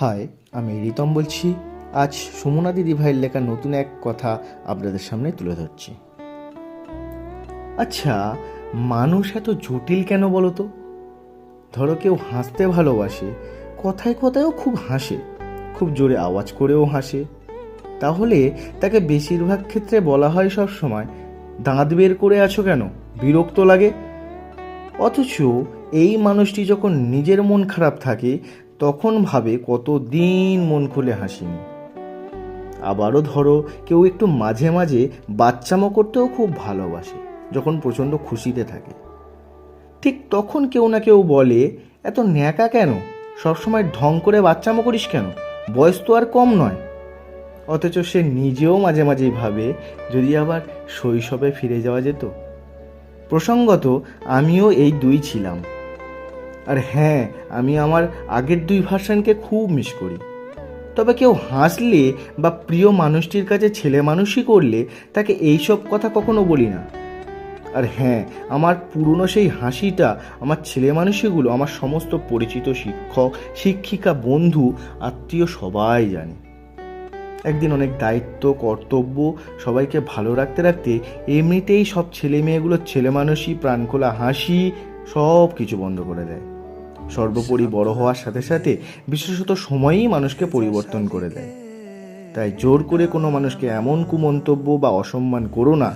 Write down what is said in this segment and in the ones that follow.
High, আমি রিতম বলছি। আজ সুমনা দিদি ভাইয়ের লেখা নতুন এক কথা আপনাদের সামনে তুলে ধরছি। আচ্ছা, মানুষ এত জটিল কেন বলো তো? ধরো কেউ হাসতে ভালোবাসে, কথায় কথায়ও খুব হাসে, খুব জোরে আওয়াজ করেও হাসে, তাহলে তাকে বেশিরভাগ ক্ষেত্রে বলা হয় সব সময়, দাঁত বের করে আছো কেন, বিরক্ত লাগে। অথচ এই মানুষটি যখন নিজের মন খারাপ থাকে তখন ভাবে কতদিন মন খুলে হাসিনি। আবারও ধরো কেউ একটু মাঝে মাঝে বাচ্চামো করতেও খুব ভালোবাসে, যখন প্রচণ্ড খুশিতে থাকে। ঠিক তখন কেউ না কেউ বলে, এত ন্যাকা কেন, সবসময় ঢং করে বাচ্চামো করিস কেন, বয়স তো আর কম নয়। অথচ সে নিজেও মাঝে মাঝেই ভাবে, যদি আবার শৈশবে ফিরে যাওয়া যেত। প্রসঙ্গত আমিও এই দুই ছিলাম। আর হ্যাঁ, আমি আমার আগের দুই ভার্সনকে খুব মিস করি। তবে কেউ হাসলে বা প্রিয় মানুষটির কাছে ছেলে মানুষই করলে তাকে এইসব কথা কখনো বলি না। আর হ্যাঁ, আমার পুরনো সেই হাসিটা আমার ছেলে মানুষগুলো, আমার সমস্ত পরিচিত শিক্ষক শিক্ষিকা বন্ধু আত্মীয় সবাই জানে। একদিন অনেক দায়িত্ব কর্তব্য সবাইকে ভালো রাখতে রাখতে এমনিতেই সব ছেলে মেয়েগুলো ছেলে মানুষই প্রাণখোলা হাসি সব কিছু বন্ধ করে দেয়। সর্বোপরি বড় হওয়ার সাথে সাথে বিশেষত সময়ই মানুষকে পরিবর্তন করে দেয়। তাই জোর করে কোনো মানুষকে এমন কুমন্তব্য বা অসম্মান করো না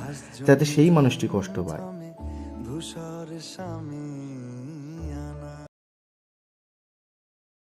যাতে সেই মানুষটি কষ্ট পায়।